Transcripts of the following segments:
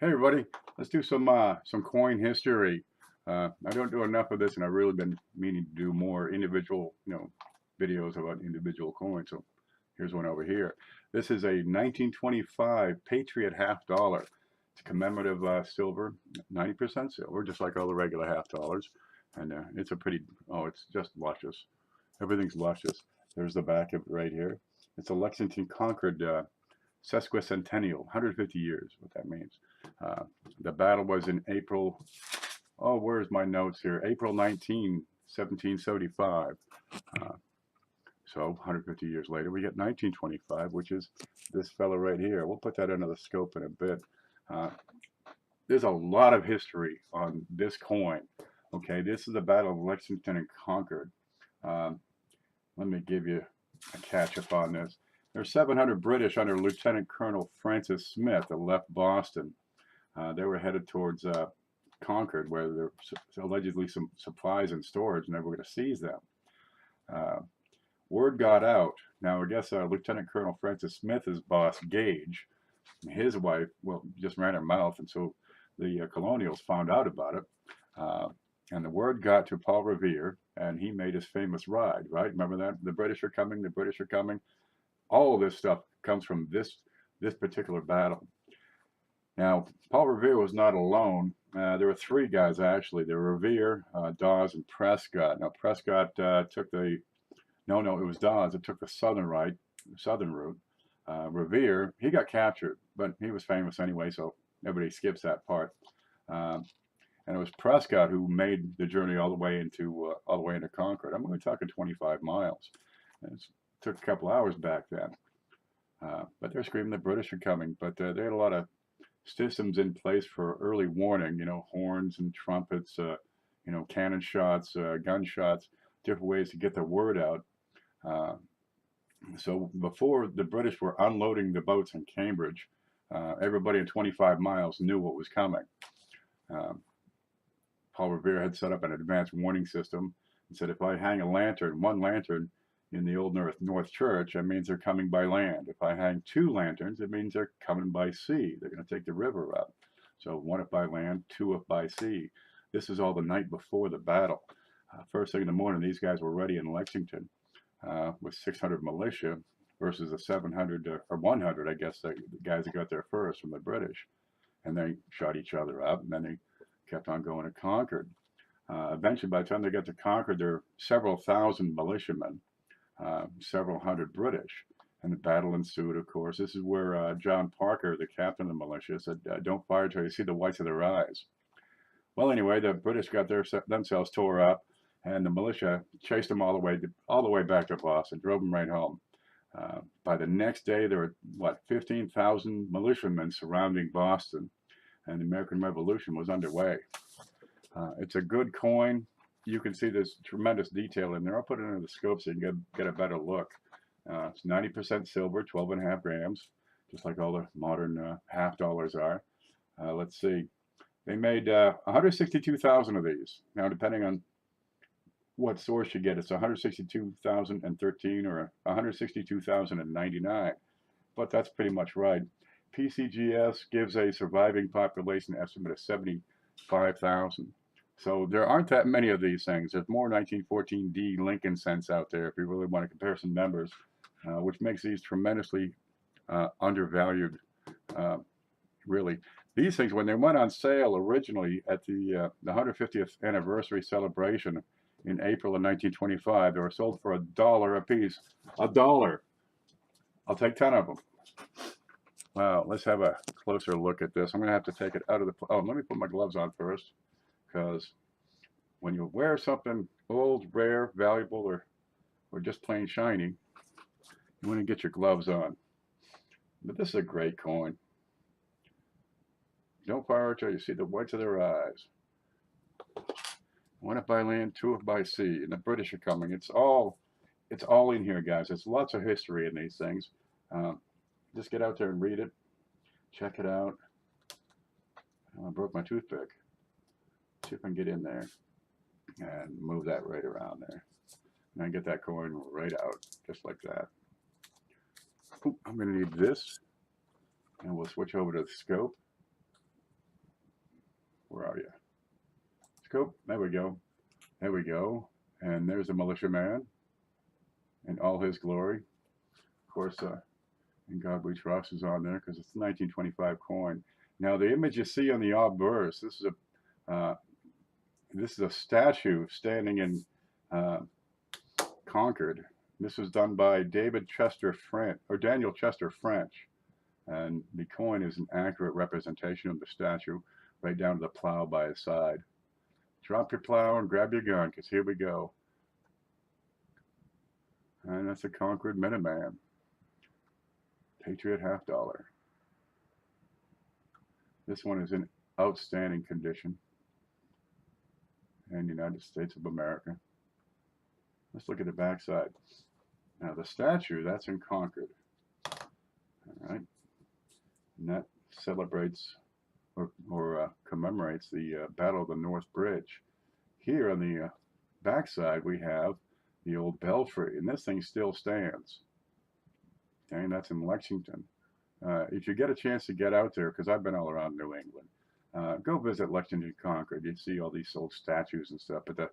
Hey everybody, let's do some coin history. I don't do enough of this, and I've really been meaning to do more individual, videos about individual coins. So here's one over here. This is a 1925 Patriot half dollar. It's commemorative silver, 90% silver, just like all the regular half dollars. And it's a pretty, it's just luscious. Everything's luscious. There's the back of it right here. It's a Lexington-Concord sesquicentennial, 150 years, what that means. Uh, the battle was in April, where's my notes here? April 19, 1775. So 150 years later, we get 1925, which is this fellow right here. We'll put that under the scope in a bit. Uh, there's a lot of history on this coin. Okay, this is the Battle of Lexington and Concord. Let me give you a catch up on this. There's 700 British under Lieutenant Colonel Francis Smith that left Boston. They were headed towards Concord, where there were allegedly some supplies in storage, and they were going to seize them. Word got out. Now, I guess Lieutenant Colonel Francis Smith's boss, Gage, his wife, just ran her mouth, and so the colonials found out about it. And the word got to Paul Revere, and he made his famous ride, right? Remember that? The British are coming, the British are coming. All of this stuff comes from this particular battle. Now, Paul Revere was not alone. There were three guys, actually. There were Revere, Dawes, and Prescott. Now, Prescott took it was Dawes that took the southern route. Revere, he got captured, but he was famous anyway, so everybody skips that part. And it was Prescott who made the journey all the way into Concord. I'm only talking 25 miles. It took a couple hours back then. But they're screaming the British are coming. But they had a lot of systems in place for early warning, horns and trumpets, cannon shots, gunshots, different ways to get the word out. So before the British were unloading the boats in Cambridge, everybody in 25 miles knew what was coming. Paul Revere had set up an advanced warning system and said, if I hang one lantern in the Old North Church, that means they're coming by land. If I hang two lanterns, it means they're coming by sea. They're going to take the river up. So one up by land, two up by sea. This is all the night before the battle. First thing in the morning, these guys were ready in Lexington with 600 militia versus the 700 or 100, I guess, the guys that got there first from the British. And they shot each other up, and then they kept on going to Concord. Eventually, by the time they got to Concord, there were several thousand militiamen, several hundred British, and the battle ensued, of course. This is where John Parker, the captain of the militia, said, don't fire till you see the whites of their eyes. Well, anyway, the British got themselves tore up, and the militia chased them all the way back to Boston, drove them right home. By the next day, there were, 15,000 militiamen surrounding Boston, and the American Revolution was underway. It's a good coin. You can see there's tremendous detail in there. I'll put it into the scope so you can get a better look. It's 90% silver, 12.5 grams, just like all the modern half dollars are. Let's see. They made 162,000 of these. Now, depending on what source you get, it's 162,013 or 162,099. But that's pretty much right. PCGS gives a surviving population estimate of 75,000. So there aren't that many of these things. There's more 1914 Lincoln cents out there if you really want to compare some numbers, which makes these tremendously undervalued, really. These things, when they went on sale originally at the 150th anniversary celebration in April of 1925, they were sold for $1 a piece. $1. I'll take 10 of them. Wow, let's have a closer look at this. I'm going to have to take it out of the... Oh, let me put my gloves on first, because when you wear something old, rare, valuable, or just plain shiny, you want to get your gloves on. But this is a great coin. Don't fire till you see the whites of their eyes. One up by land, two up by sea, and the British are coming. It's all in here, guys. There's lots of history in these things. Just get out there and read it. Check it out. I broke my toothpick. See if I can get in there and move that right around there. And I get that coin right out, just like that. Ooh, I'm going to need this. And we'll switch over to the scope. Where are you? Scope. There we go. There we go. And there's a militiaman in all his glory. Of course, In God We Trust is on there because it's a 1925 coin. Now, the image you see on the obverse, this is a statue standing in Concord. This was done by Daniel Chester French, and the coin is an accurate representation of the statue, right down to the plow by his side. Drop your plow and grab your gun, because here we go. And that's a Concord Minuteman. Patriot $50. This one is in outstanding condition. And United States of America. Let's look at the back side. Now the statue, that's in Concord. All right. And that celebrates or commemorates the Battle of the North Bridge. Here on the back side we have the old belfry, and this thing still stands. Okay, and that's in Lexington. If you get a chance to get out there, because I've been all around New England, go visit Lexington-Concord. You'd see all these old statues and stuff. But the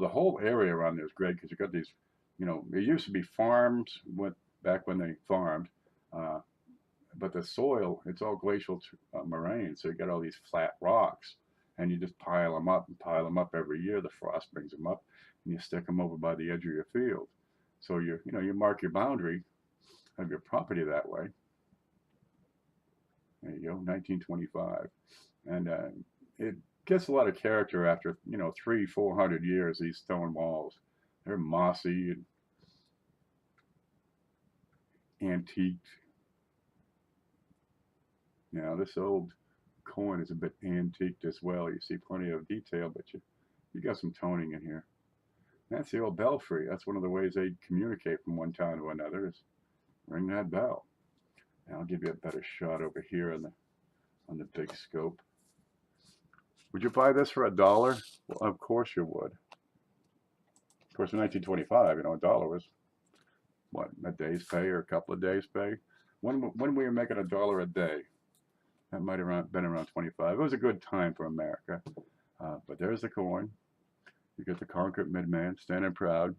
whole area around there is great because you got these, it used to be farms back when they farmed, but the soil, it's all glacial moraine, so you got all these flat rocks, and you just pile them up every year. The frost brings them up, and you stick them over by the edge of your field. So you mark your boundary of your property that way. There you go, 1925. And it gets a lot of character after 300-400 years. These stone walls, they're mossy and antiqued. Now this old coin is a bit antiqued as well. You see plenty of detail, but you got some toning in here. That's the old belfry. That's one of the ways they communicate from one town to another, is ring that bell. And I'll give you a better shot over here on the big scope. Would you buy this for $1? Well, of course you would. Of course, in 1925, $1 was what, a day's pay or a couple of days' pay. When we were making $1 a day, that might have been around 25. It was a good time for America. But there's the coin. You get the Concord Minuteman standing proud,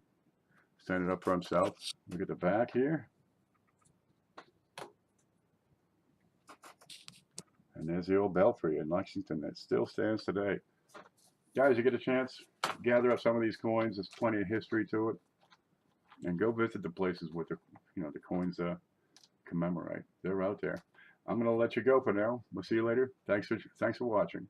standing up for himself. Look at the back here. And there's the old belfry in Lexington that still stands today. Guys, you get a chance, gather up some of these coins. There's plenty of history to it. And go visit the places where the coins commemorate. They're out there. I'm going to let you go for now. We'll see you later. Thanks for watching.